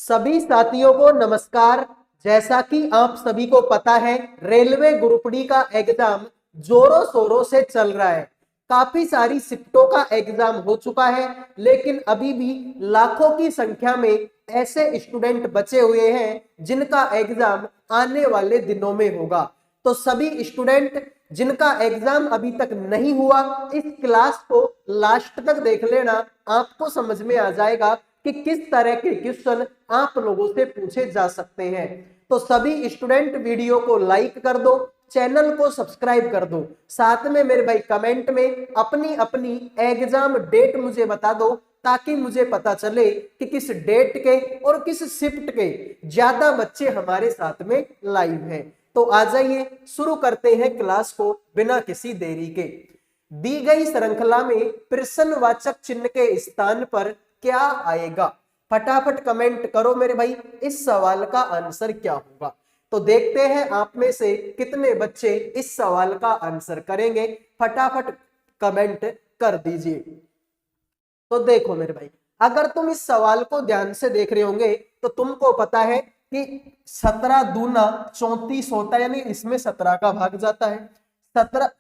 सभी साथियों को नमस्कार। जैसा कि आप सभी को पता है, रेलवे ग्रुप डी का एग्जाम जोरों शोरों से चल रहा है। काफी सारी शिफ्टों का एग्जाम हो चुका है, लेकिन अभी भी लाखों की संख्या में ऐसे स्टूडेंट बचे हुए हैं जिनका एग्जाम आने वाले दिनों में होगा। तो सभी स्टूडेंट जिनका एग्जाम अभी तक नहीं हुआ, इस क्लास को लास्ट तक देख लेना, आपको समझ में आ जाएगा कि किस तरह के क्वेश्चन आप लोगों से पूछे जा सकते हैं। तो सभी स्टूडेंट वीडियो को लाइक कर दो, चैनल को सब्सक्राइब कर दो, साथ में मेरे भाई कमेंट में अपनी अपनी एग्जाम डेट मुझे बता दो, ताकि मुझे पता चले कि किस डेट के और किस शिफ्ट के ज्यादा बच्चे हमारे साथ में लाइव हैं। तो आ जाइए, शुरू करते हैं क्लास को बिना किसी देरी के। दी गई श्रृंखला में प्रश्नवाचक चिन्ह के स्थान पर क्या आएगा? फटाफट कमेंट करो मेरे भाई, इस सवाल का आंसर क्या होगा। तो देखते हैं आप में से कितने बच्चे इस सवाल का आंसर करेंगे। फटाफट कमेंट कर दीजिए। तो देखो मेरे भाई, अगर तुम इस सवाल को ध्यान से देख रहे होंगे तो तुमको पता है कि 17 दूना 34 होता है, यानी इसमें 17 का भाग जाता है। 17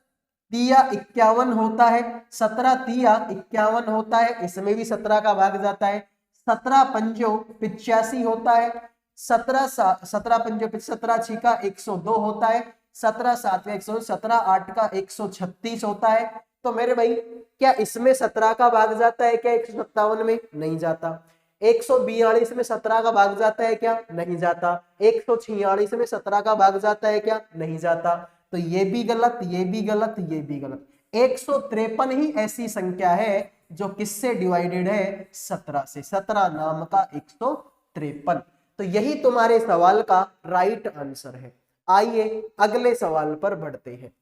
तिया 51 होता है, 17 तिया 51 होता है, इसमें भी 17 का भाग जाता है। 17 पंजो 85 होता है, 17 पंजो 17 छिका 102 होता है, 17 सात का 100, 17 8 का 136 होता है। तो मेरे भाई, क्या इसमें 17 का भाग जाता है क्या 157 में? नहीं जाता। 142 में 17 का भाग जाता है क्या? नहीं जाता। 146 में 17 का भाग जाता है क्या? नहीं जाता। तो ये भी गलत, ये भी गलत, ये भी गलत। 153 ही ऐसी संख्या है जो किससे डिवाइडेड है? 17 से। 17 नाम का 153। तो यही तुम्हारे सवाल का राइट आंसर है। आइए अगले सवाल पर बढ़ते हैं।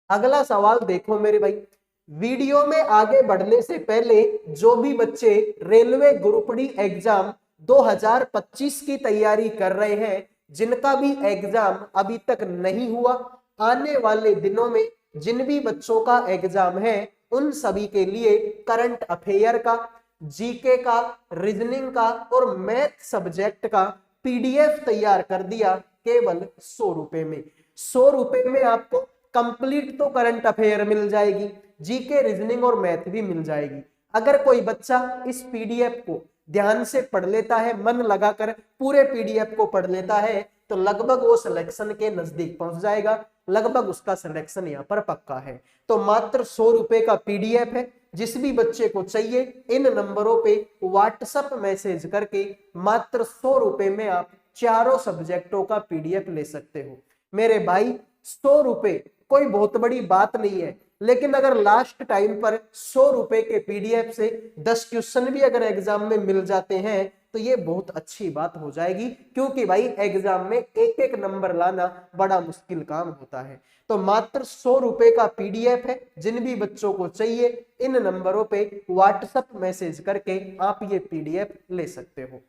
अगला सवाल देखो मेरे भाई, वीडियो में आगे बढ़ने से पहले जो भी बच्चे रेलवे ग्रुप डी एग्जाम 2025 की तैयारी कर रहे हैं, जिनका भी एग्जाम अभी तक नहीं हुआ, आने वाले दिनों में जिन भी बच्चों का एग्जाम है, उन सभी के लिए करंट अफेयर का, जीके का, रीजनिंग का और मैथ सब्जेक्ट का पीडीएफ तैयार कर दिया केवल 100 रुपए में। 100 रुपए में आपको कंप्लीट तो करंट अफेयर मिल जाएगी, जीके, रीजनिंग और मैथ भी मिल जाएगी। अगर कोई बच्चा इस पीडीएफ को ध्यान से पढ़ लेता है, मन लगाकर पूरे पीडीएफ को पढ़ लेता है, तो लगभग वो सिलेक्शन के नजदीक पहुंच जाएगा। लगभग उसका सिलेक्शन यहाँ पर पक्का है। तो मात्र 100 रुपए का पीडीएफ है। जिस भी बच्चे को चाहिए, इन नंबरों पे व्हाट्सएप मैसेज करके मात्र 100 रुपए में आप चारों सब्जेक्टों का पीडीएफ ले सकते हो। मेरे भाई, 100 रुपए कोई बहुत बड़ी बात नहीं है, लेकिन अगर लास्ट टाइम पर 100 रुपए के पीडीएफ से 10 क्वेश्चन भी अगर एग्जाम में मिल जाते हैं तो ये बहुत अच्छी बात हो जाएगी, क्योंकि भाई एग्जाम में एक एक नंबर लाना बड़ा मुश्किल काम होता है। तो मात्र 100 रुपए का पीडीएफ है। जिन भी बच्चों को चाहिए, इन नंबरों पे व्हाट्सएप मैसेज करके आप ये पीडीएफ ले सकते हो।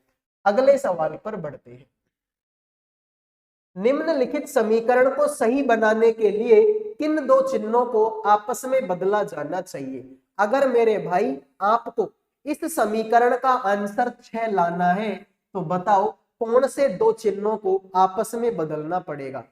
अगले सवाल पर बढ़ते हैं। निम्नलिखित समीकरण को सही बनाने के लिए किन दो चिन्हों को आपस में बदला जाना चाहिए? अगर मेरे भाई आपको इस समीकरण का आंसर 6 लाना है, तो बताओ कौन से दो चिन्हों को आपस में बदलना पड़ेगा?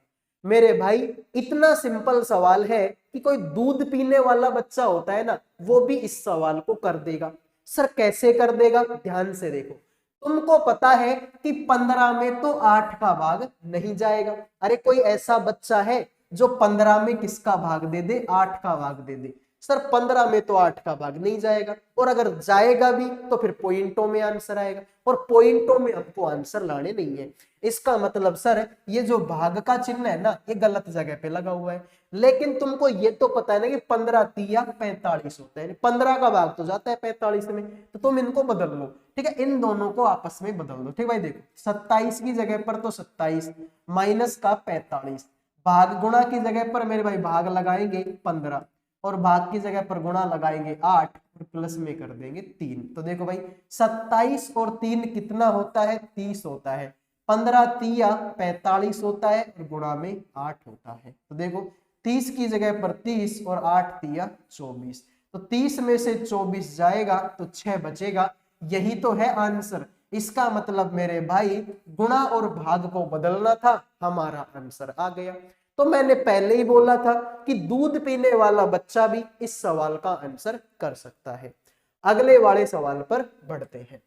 मेरे भाई, इतना सिंपल सवाल है कि कोई दूध पीने वाला बच्चा होता है ना, वो भी इस सवाल को कर देगा। सर कैसे कर देगा? ध्यान से देखो। तुमको पता है कि 15 में तो 8 का भाग नहीं जाएगा। अरे कोई ऐसा बच्चा है जो 15 में किसका भाग दे दे? 8 का भाग दे दे। सर 15 में तो 8 का भाग नहीं जाएगा, और अगर जाएगा भी तो फिर पॉइंटों में आंसर आएगा, और पॉइंटों में हमको आंसर लाने नहीं है। इसका मतलब सर ये जो भाग का चिन्ह है ना, ये गलत जगह पे लगा हुआ है। लेकिन तुमको ये तो पता है ना कि 15 तिया 45 होता है, 15 का भाग तो जाता है 45 में, तो तुम इनको बदल लो। ठीक है, इन दोनों को आपस में बदल दो। ठीक भाई, देखो 27 की जगह पर तो 27 माइनस का 45, भाग गुणा की जगह पर मेरे भाई भाग लगाएंगे 15, और भाग की जगह पर गुणा लगाएंगे 8, और प्लस में कर देंगे 3। तो देखो भाई, 27 और 3 कितना होता है? 30 होता है। 15 तिया 45 होता है, और गुणा में 8 होता है। तो देखो 30 की जगह पर 30 और 8 तिया 24। तो 30 में से 24 जाएगा तो 6 बचेगा। यही तो है आंसर। इसका मतलब मेरे भाई गुणा और भाग को बदलना था, हमारा आंसर आ गया। तो मैंने पहले ही बोला था कि दूध पीने वाला बच्चा भी इस सवाल का आंसर कर सकता है। अगले वाले सवाल पर बढ़ते हैं।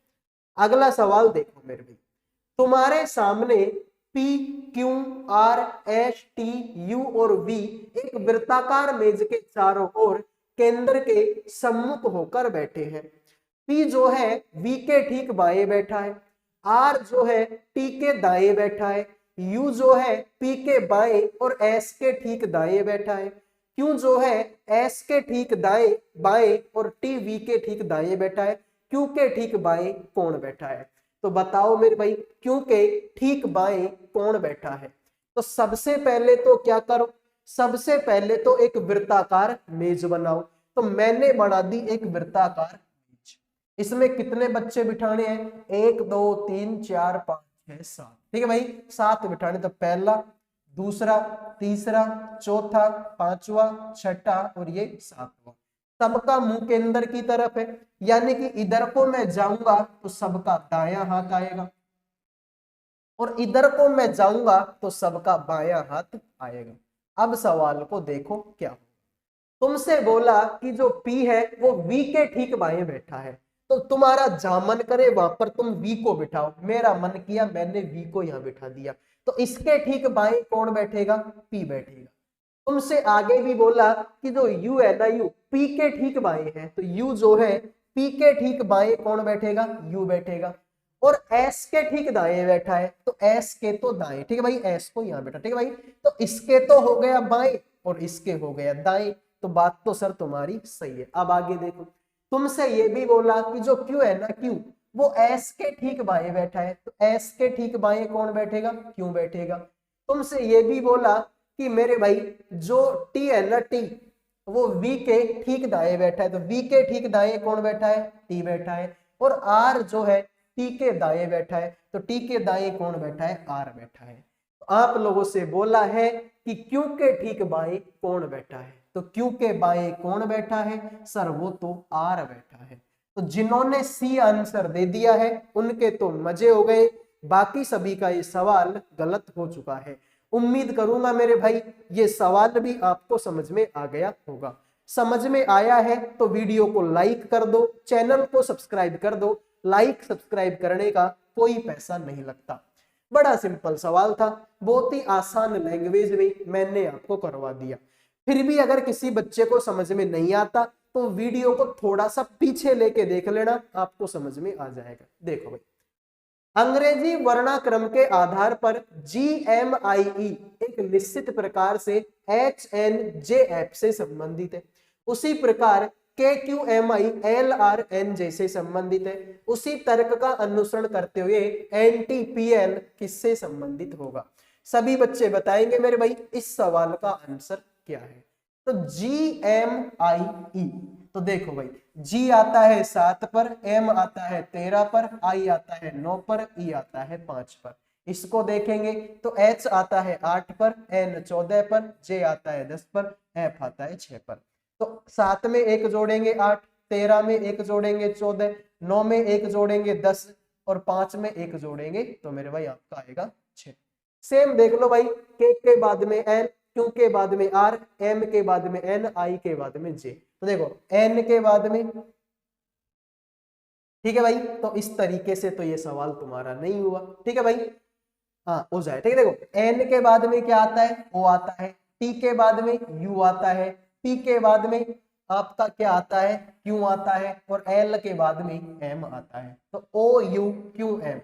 अगला सवाल देखो मेरे भाई, तुम्हारे सामने P, Q, R, S, T, U और V एक वृत्ताकार मेज के चारों ओर केंद्र के सम्मुख होकर बैठे हैं। P जो है V के ठीक बाएं बैठा है, R जो है T के दाएं बैठा है, U जो है P के बाएं और S के ठीक दाएं बैठा है, Q जो है S के ठीक दाएं बाएं और T V के ठीक दाएं बैठा है, Q के ठीक बाएं कौन बैठा है। तो बताओ मेरे भाई Q के ठीक बाएं कौन बैठा है। तो सबसे पहले तो क्या करो, सबसे पहले तो एक वृत्ताकार मेज बनाओ। तो मैंने बना दी एक वृत्ताकार मेज। इसमें कितने बच्चे बिठाने हैं, 1 2 3 4 5 6 7, ठीक है भाई 7 बिठाने। तो पहला, दूसरा, तीसरा, चौथा, पांचवा, छठा और ये सातवां। सबका मुंह केंद्र की तरफ है, यानी कि इधर को मैं जाऊंगा तो सबका दायां हाथ आएगा और इधर को मैं जाऊंगा तो सबका बायां हाथ आएगा। अब सवाल को देखो क्या होगा। तुमसे बोला कि जो P है वो V के ठीक बाएं बैठा है, तो तुम्हारा जहां मन करे वहां पर तुम V को बिठाओ। मेरा मन किया मैंने V को यहां बिठा दिया, तो इसके ठीक बाएं कौन बैठेगा, P बैठेगा। तुमसे आगे भी बोला कि जो U है ना, U P के ठीक बाएं है, तो U जो है P के ठीक बाएं कौन बैठेगा, U बैठेगा। और S के ठीक दाएं बैठा है, तो S के तो दाएं, ठीक है भाई S को यहां बैठा, ठीक है भाई। तो इसके तो हो गया बाएं और इसके हो गया दाएं। तो बात तो सर तुम्हारी सही है। अब आगे देखो, तुमसे ये भी बोला कि जो Q है ना, Q वो S के ठीक बाएं बैठा है, तो S के ठीक बाएं कौन बैठेगा, Q बैठेगा। तुमसे ये भी बोला कि मेरे भाई जो T है ना, T वो V के ठीक दाएं बैठा है, तो V के ठीक दाएं कौन बैठा है, T बैठा है। और R जो है T के दाएं बैठा है, तो T के दाएं कौन बैठा है, R बैठा है। तो आप लोगों से बोला है कि Q के ठीक बाएं कौन बैठा है, तो Q के बाएं कौन बैठा है सर, वो तो R बैठा है। तो जिन्होंने C आंसर दे दिया है उनके तो मजे हो गए, बाकी सभी का ये सवाल गलत हो चुका है। उम्मीद करूंगा मेरे भाई ये सवाल भी आपको समझ में आ गया होगा। समझ में आया है तो वीडियो को लाइक कर दो, चैनल को सब्सक्राइब कर दो। लाइक सब्सक्राइब करने का कोई पैसा नहीं लगता। बड़ा सिंपल सवाल था, बहुत ही आसान लैंग्वेज में मैंने आपको करवा दिया। फिर भी अगर किसी बच्चे को समझ में नहीं आता तो वीडियो को थोड़ा सा पीछे लेके देख लेना, आपको समझ में आ जाएगा। देखो भाई, अंग्रेजी वर्णाक्रम के आधार पर GMIE एक निश्चित प्रकार से HNJF से संबंधित है, उसी प्रकार KQMI LRN से संबंधित है। उसी तर्क का अनुसरण करते हुए NTPL किससे संबंधित होगा। सभी बच्चे बताएंगे मेरे भाई इस सवाल का आंसर क्या है। तो GMIE, तो देखो भाई G आता है 7 पर, M आता है 13 पर, I आता है 9 पर, E आता है 5 पर। इसको देखेंगे तो H आता है 8 पर, N 14 पर, J आता है 10 पर, F आता है 6 पर। तो 7 में 1 जोड़ेंगे 8, 13 में 1 जोड़ेंगे 14, 9 में 1 जोड़ेंगे 10 और 5 में 1 जोड़ेंगे तो मेरे भाई आपका आएगा 6। सेम देख लो भाई, K के बाद में L, Q के बाद में R, M के बाद में N, I के बाद में J। तो देखो N के बाद में, ठीक है भाई। तो इस तरीके से तो ये सवाल तुम्हारा नहीं हुआ, ठीक है भाई। हाँ हो जाए, ठीक है। देखो N के बाद में क्या आता है, O आता है, T के बाद में U आता है, P के बाद में आपका क्या आता है, Q आता है और L के बाद में M आता है। तो OUQM।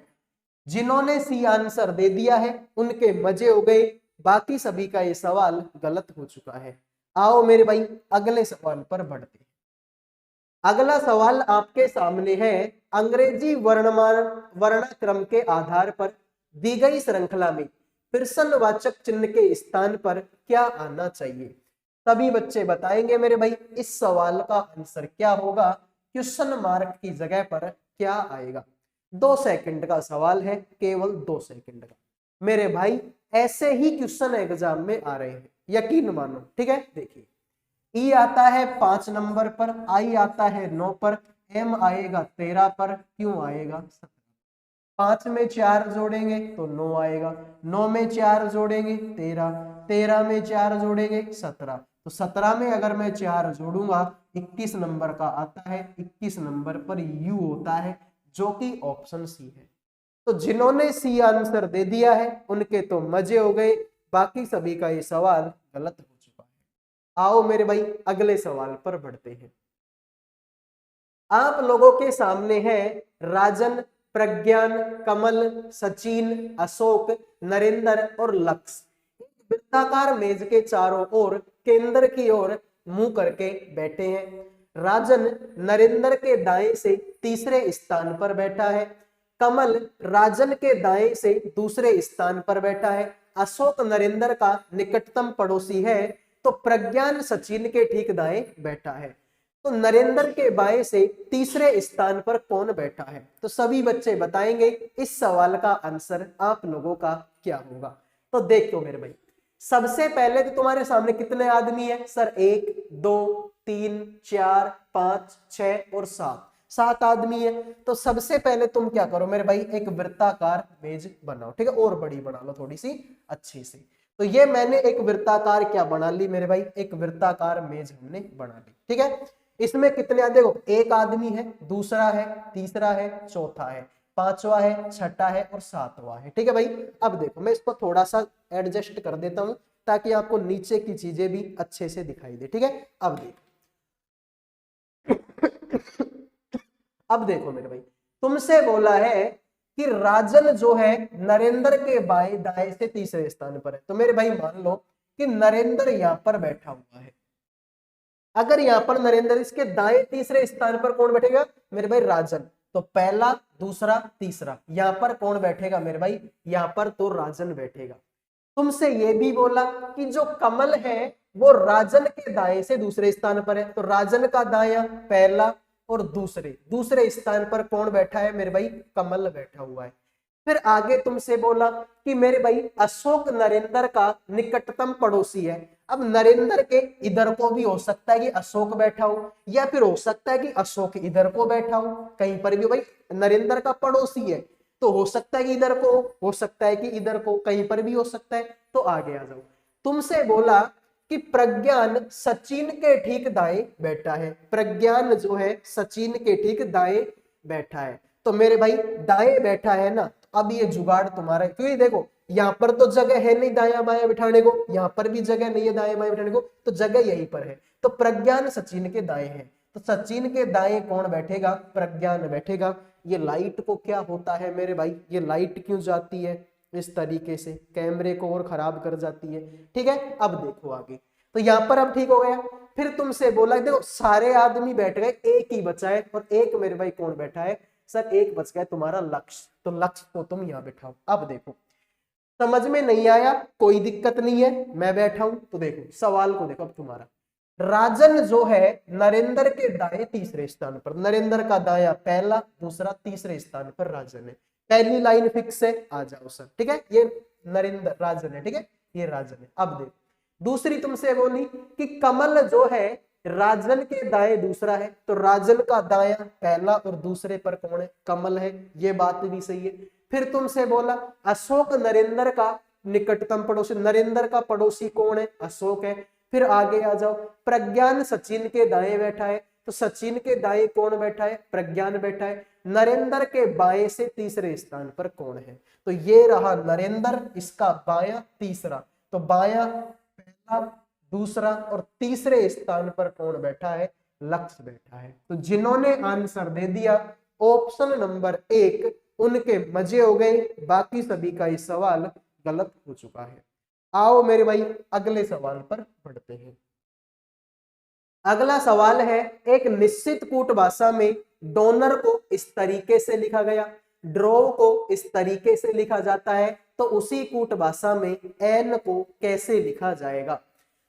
जिन्होंने C आंसर दे दिया है उनके मजे हो गए, बाकी सभी का ये सवाल गलत हो चुका है। आओ मेरे भाई अगले सवाल पर बढ़ते हैं। अगला सवाल आपके सामने है, अंग्रेजी वर्णाक्रम के आधार पर दी गई श्रृंखला में प्रश्नवाचक चिन्ह के स्थान पर क्या आना चाहिए। सभी बच्चे बताएंगे मेरे भाई इस सवाल का आंसर क्या होगा, क्वेश्चन मार्क की जगह पर क्या आएगा। 2 सेकंड का सवाल है, केवल 2 सेकंड का। मेरे भाई ऐसे ही क्वेश्चन एग्जाम में आ रहे हैं, यकीन मानो, ठीक है। देखिए E आता है 5 नंबर पर, I आता है 9 पर, M आएगा 13 पर, Q आएगा 17। 5 में 4 जोड़ेंगे तो 9 आएगा, 9 में 4 जोड़ेंगे 13, 13 में 4 जोड़ेंगे 17, तो 17 में अगर मैं 4 जोड़ूंगा 21 नंबर का आता है, 21 नंबर पर यू होता है, जो कि ऑप्शन सी है। तो जिन्होंने सी आंसर दे दिया है उनके तो मजे हो गए, बाकी सभी का ये सवाल गलत हो चुका है। आओ मेरे भाई अगले सवाल पर बढ़ते हैं। आप लोगों के सामने है राजन, प्रज्ञान, कमल, सचिन, अशोक, नरेंद्र और लक्ष्य वृत्ताकार मेज के चारों ओर केंद्र की ओर मुंह करके बैठे हैं। राजन नरेंद्र के दाएं से तीसरे स्थान पर बैठा है, कमल राजन के दाएं से दूसरे स्थान पर बैठा है, अशोक नरेंद्र का निकटतम पड़ोसी है, तो प्रज्ञान सचिन के ठीक दाएं बैठा है। तो नरेंद्र के बाएं से तीसरे स्थान पर कौन बैठा है? तो सभी बच्चे बताएंगे इस सवाल का आंसर आप लोगों का क्या होगा। तो देखो मेरे भाई, सबसे पहले तो तुम्हारे सामने कितने आदमी है सर? 1 2 3 4 5 6 और 7, 7 आदमी है। तो सबसे पहले तुम क्या करो मेरे भाई, एक वृत्ताकार मेज बनाओ, ठीक है, और बड़ी बना लो थोड़ी सी अच्छी सी। तो ये मैंने एक वृत्ताकार क्या बना ली मेरे भाई, एक वृत्ताकार मेज हमने बना ली, ठीक है। इसमें कितने देखो, एक आदमी है, दूसरा है, तीसरा है, चौथा है, पांचवा है, छठा है और सातवां है, ठीक है भाई। अब देखो मैं इसको थोड़ा सा एडजस्ट कर देता हूं ताकि आपको नीचे की चीजें भी अच्छे से दिखाई दे, ठीक है। अब देखो अब देखो मेरे भाई, तुमसे बोला है कि राजन जो है नरेंद्र के बाएं दाएं से तीसरे स्थान पर है। तो मेरे भाई मान लो कि नरेंद्र यहां पर बैठा हुआ है, अगर यहां पर नरेंद्र, इसके दाएं तीसरे स्थान पर कौन बैठेगा मेरे भाई? राजन। तो पहला दूसरा तीसरा, यहां पर कौन बैठेगा मेरे भाई? यहां पर तो राजन बैठेगा। तुमसे ये भी बोला कि जो कमल है वो राजन के दाएं से दूसरे स्थान पर है, तो राजन का दाया पहला और दूसरे स्थान पर कौन बैठा है मेरे भाई? कमल बैठा हुआ है। फिर आगे तुमसे बोला कि मेरे भाई अशोक नरेंद्र का निकटतम पड़ोसी है। अब नरेंद्र के इधर को भी हो सकता है कि अशोक बैठा हो, या फिर हो सकता है कि अशोक इधर को बैठा हो, कहीं पर भी भाई नरेंद्र का पड़ोसी है तो हो सकता है कि इधर को, हो सकता है कि इधर को, कहीं पर भी हो सकता है। तो आगे आ जाओ, तुमसे बोला कि प्रज्ञान सचिन के ठीक दाएं बैठा है, प्रज्ञान जो है सचिन के ठीक दाएं बैठा है। तो मेरे भाई दाएं बैठा है ना, अब ये जुगाड़ तुम्हारा है, क्योंकि देखो यहाँ पर तो जगह है नहीं दाया बाया बिठाने को, यहाँ पर भी जगह नहीं है दाया बाया बिठाने को, तो जगह यहीं पर है। तो प्रज्ञान सचिन के दाएं है, तो सचिन के दाएं कौन बैठेगा? प्रज्ञान बैठेगा। ये लाइट को क्या होता है मेरे भाई, ये लाइट क्यों जाती है इस तरीके से, कैमरे को और खराब कर जाती है, ठीक है। अब देखो आगे, तो यहाँ पर अब ठीक हो गया। फिर तुमसे बोला देखो सारे आदमी बैठ गए, एक ही बचा है, और एक मेरे भाई कौन बैठा है सर? एक बच गया तुम्हारा लक्ष्य, तो लक्ष्य को तुम यहाँ बैठाओ। अब देखो समझ में नहीं आया कोई दिक्कत नहीं है, मैं बैठा हूं। तो देखो सवाल को देखो, अब तुम्हारा राजन जो है नरेंद्र के दाएं तीसरे स्थान पर, नरेंद्र का दाया पहला दूसरा तीसरे स्थान पर राजन है। पहली लाइन फिक्स है, आ जाओ सर, ठीक है, ये नरेंद्र राजन है, ठीक है, ये राजन है। अब देखो दूसरी तुमसे बोली कि कमल जो है राजन के दाएं दूसरा है, तो राजन का दाया पहला और दूसरे पर कौन है? कमल है, ये बात भी सही है। फिर तुमसे बोला अशोक नरेंद्र का निकटतम पड़ोसी, नरेंद्र का पड़ोसी कौन है? अशोक है। फिर आगे आ जाओ, प्रज्ञान सचिन के दाएं बैठा है, तो सचिन के दाएं कौन बैठा है? प्रज्ञान बैठा है। नरेंद्र के बाएं से तीसरे स्थान पर कौन है? तो ये रहा नरेंद्र, इसका बायां तीसरा, तो बायां पहला दूसरा और तीसरे स्थान पर कौन बैठा है? लक्ष्य बैठा है। तो जिन्होंने आंसर दे दिया ऑप्शन नंबर 1 उनके मजे हो गए, बाकी सभी का ये सवाल गलत हो चुका है। आओ मेरे भाई अगले सवाल पर बढ़ते हैं। अगला सवाल है, एक निश्चित कूट भाषा में डोनर को इस तरीके से लिखा गया, ड्रॉ को इस तरीके से लिखा जाता है, तो उसी कूट भाषा में एन को कैसे लिखा जाएगा?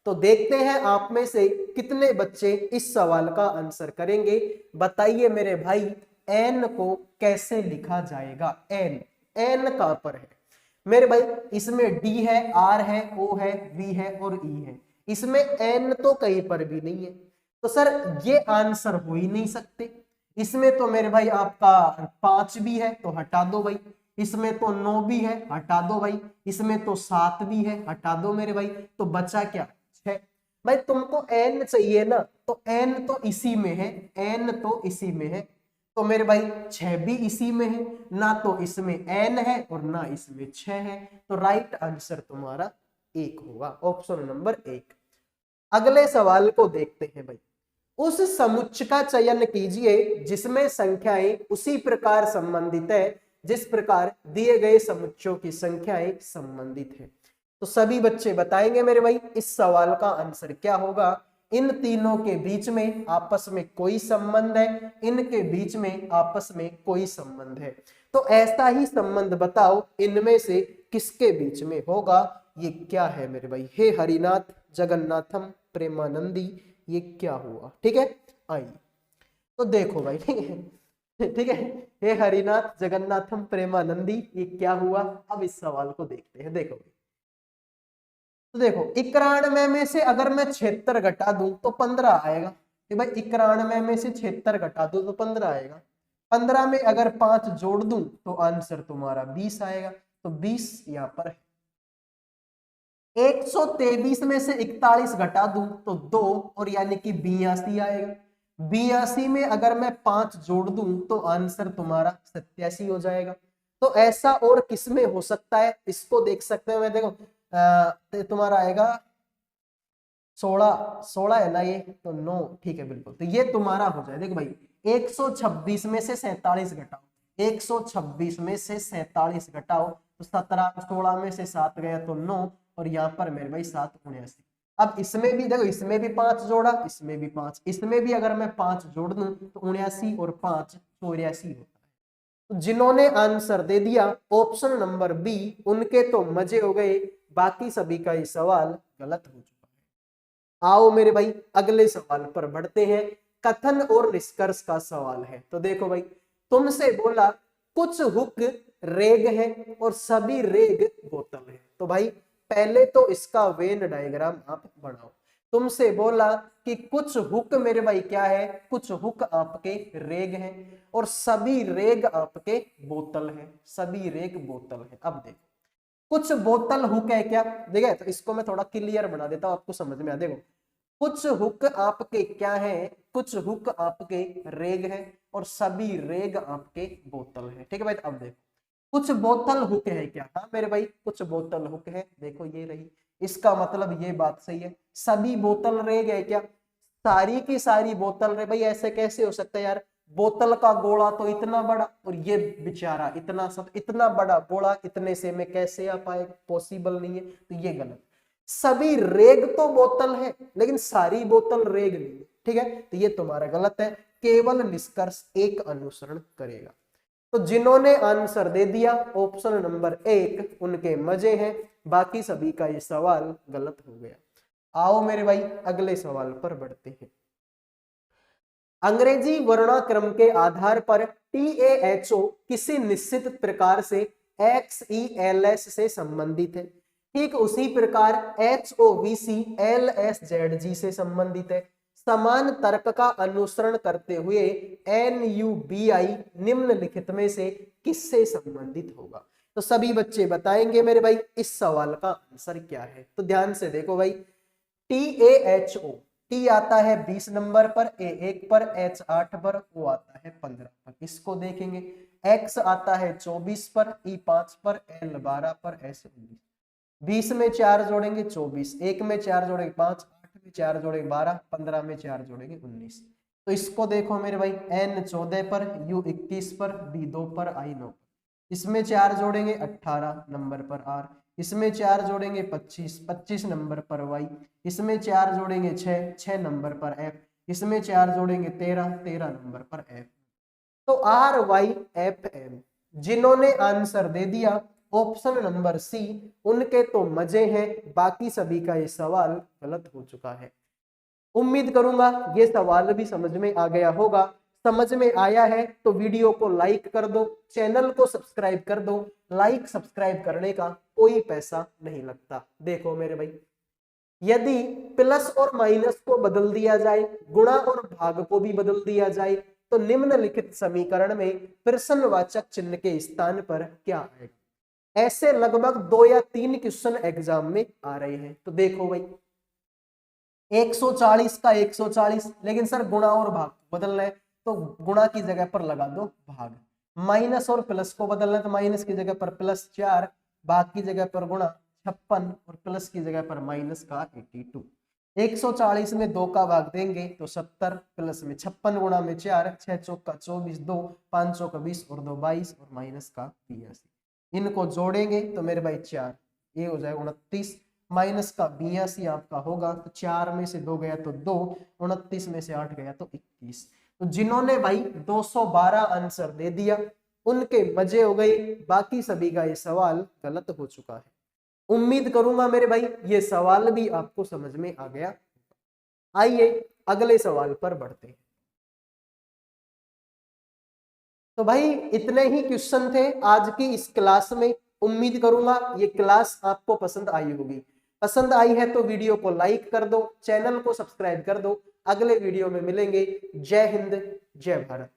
तो देखते हैं आप में से कितने बच्चे इस सवाल का आंसर करेंगे। बताइए मेरे भाई एन को कैसे लिखा जाएगा? एन, एन कहां पर है मेरे भाई? इसमें डी है, आर है, ओ है, वी है और ई है, इसमें एन तो कहीं पर भी नहीं है। तो सर ये आंसर हो ही नहीं सकते, इसमें तो मेरे भाई आपका 5 भी है तो हटा दो भाई, इसमें तो 9 भी है हटा दो भाई, इसमें तो 7 भी है हटा दो मेरे भाई, तो बचा क्या 6। भाई तुमको n चाहिए ना, तो n तो इसी में है, n तो इसी में है, तो मेरे भाई 6 भी इसी में है, ना तो इसमें n है और ना इसमें 6 है, तो राइट आंसर तुम्हारा 1 होगा, ऑप्शन नंबर 1। अगले सवाल को देखते हैं भाई। उस समुच्चय का चयन कीजिए जिसमें संख्याएं उसी प्रकार संबंधित है जिस प्रकार दिए गए समुच्चयों की संख्याएं संबंधित है। तो सभी बच्चे बताएंगे मेरे भाई इस सवाल का आंसर क्या होगा। इन तीनों के बीच में आपस में कोई संबंध है, इनके बीच में आपस में कोई संबंध है, तो ऐसा ही संबंध बताओ इनमें से किसके बीच में होगा। ये क्या है मेरे भाई, हे हरिनाथ जगन्नाथम प्रेमानंदी, ये क्या हुआ, ठीक है। आइए तो देखो भाई, ठीक है ठीक है, हे हरिनाथ जगन्नाथम प्रेमानंदी, ये क्या हुआ। अब इस सवाल को देखते हैं। देखो तो देखो 91 में से अगर मैं 76 घटा दूं तो 15 आएगा। तो भाई 91 में से 76 घटा दूं तो 15 आएगा। 15 में अगर 5 जोड़ दूं तो आंसर तुम्हारा 20 आएगा। तो 20 यहाँ पर है। 123 में से 41 घटा दूं तो 2 और यानी कि 82 आएगा। 82 में अगर मैं 5 जोड़ दूं तो आंसर तुम्हारा 87 हो जाएगा। तो ऐसा और किसमें हो सकता है, इसको देख सकते हो। मैं देखो तो तुम्हारा आएगा 16 है ना ये, तो 9, ठीक है बिल्कुल। तो ये तुम्हारा हो जाए। देखो भाई 126 में से 47 घटाओ, 126 में से 47 घटाओ तो 17, 16 में से 7 गया तो 9 और यहाँ पर मेरे भाई 7 79। अब इसमें भी देखो, इसमें भी 5 जोड़ा, इसमें भी 5, इसमें भी अगर मैं 5 जोड़ दूं तो 79 और 5 84 होता है। तो जिन्होंने आंसर दे दिया ऑप्शन नंबर बी, उनके तो मजे हो गए, बाकी सभी का ये सवाल गलत हो चुका है। आओ मेरे भाई अगले सवाल पर बढ़ते हैं। कथन और निष्कर्ष का सवाल है। तो देखो भाई तुमसे बोला कुछ हुक रेग है और सभी रेग बोतल है। तो भाई पहले तो इसका वेन डायग्राम आप बनाओ। तुमसे बोला कि कुछ हुक मेरे भाई क्या है, कुछ हुक आपके रेग हैं और सभी रेग आपके बोतल हैं, सभी रेग बोतल है। अब देखो कुछ बोतल हुक है क्या, देखिए तो इसको मैं थोड़ा क्लियर बना देता हूं आपको समझ में आ। देखो कुछ हुक आपके क्या है, कुछ हुक आपके रेग है और सभी रेग आपके बोतल है, ठीक है भाई। अब देखो कुछ बोतल हुक है क्या, हाँ मेरे भाई कुछ बोतल हुक है, देखो ये रही। इसका मतलब ये बात सही है, सभी बोतल रेग है क्या, सारी की सारी बोतल रे। भाई ऐसे कैसे हो सकता है यार, बोतल का गोला तो इतना बड़ा और ये बेचारा इतना सब, इतना बड़ा गोला इतने से में कैसे आ पाए, पॉसिबल नहीं है। तो ये गलत। सभी रेग तो बोतल है लेकिन सारी बोतल रेग नहीं है, ठीक है। तो ये तुम्हारा गलत है, केवल निष्कर्ष एक अनुसरण करेगा। तो जिन्होंने आंसर दे दिया ऑप्शन नंबर 1 उनके मजे हैं, बाकी सभी का ये सवाल गलत हो गया। आओ मेरे भाई अगले सवाल पर बढ़ते हैं। अंग्रेजी वर्णाक्रम के आधार पर TAHO किसी निश्चित प्रकार से XELS से संबंधित है, ठीक उसी प्रकार HOVC LSZG से संबंधित है। समान तर्क का अनुसरण करते हुए NUBI निम्नलिखित में से किससे संबंधित होगा। तो सभी बच्चे बताएंगे मेरे भाई इस सवाल का आंसर क्या है। तो ध्यान से देखो भाई TAHO, T आता है 20 नंबर पर, A1 पर, H 8 पर, O आता है 15 पर। इसको देखेंगे X आता है 24 पर, E 5 पर, L 12 पर, S 19। 20 में 4 जोड़ेंगे 24, 1 में 4 जोड़ेंगे 5, 8 में 4 जोड़ेंगे 12, 15 में 4 जोड़ेंगे 19। तो इसको देखो मेरे भाई N 14 पर, U 21 पर, B 2 पर, I 9 पर। इसमें 4 जोड़ेंगे 18 नंबर पर R, इसमें 4 जोड़ेंगे 25, 25 नंबर पर Y, इसमें 4 जोड़ेंगे 6, 6 नंबर पर F, इसमें 4 जोड़ेंगे 13, 13 नंबर पर F। तो RYFM जिन्होंने आंसर दे दिया ऑप्शन नंबर सी, उनके तो मजे हैं, बाकी सभी का ये सवाल गलत हो चुका है। उम्मीद करूंगा ये सवाल भी समझ में आ गया होगा। समझ में आया है तो वीडियो को लाइक कर दो, चैनल को सब्सक्राइब कर दो। लाइक सब्सक्राइब करने का कोई पैसा नहीं लगता। देखो मेरे भाई यदि प्लस और माइनस को बदल दिया जाए, गुणा और भाग को भी बदल दिया जाए, तो निम्नलिखित समीकरण में प्रश्नवाचक चिन्ह के स्थान पर क्या आएगा। ऐसे लगभग 2 या 3 क्वेश्चन एग्जाम में आ रहे हैं। तो देखो भाई 140 का 140, लेकिन सर गुणा और भाग बदलना है तो गुणा की जगह पर लगा दो भाग, माइनस और प्लस को बदलना है तो माइनस की जगह पर +4, भाग की जगह पर गुणा 56 और प्लस की जगह पर माइनस का 82। 140 में 2 का भाग देंगे तो 70, प्लस में 56 गुणा में 4, 6 चौक का 24, 2 5 चौक 20 और 2 22 और माइनस का 82। इनको जोड़ेंगे तो मेरे भाई 4, ये हो जाएगा 29, माइनस का 82 आपका होगा तो 4 में से 2 गया तो 2, 29 में से 8 गया तो 21। तो जिन्होंने भाई 212 आंसर दे दिया उनके मजे हो गए, बाकी सभी का ये सवाल गलत हो चुका है। उम्मीद करूंगा मेरे भाई ये सवाल भी आपको समझ में आ गया। आइए अगले सवाल पर बढ़ते हैं। तो भाई इतने ही क्वेश्चन थे आज की इस क्लास में। उम्मीद करूंगा ये क्लास आपको पसंद आई होगी। पसंद आई है तो वीडियो को लाइक कर दो, चैनल को सब्सक्राइब कर दो। अगले वीडियो में मिलेंगे। जय हिंद, जय भारत।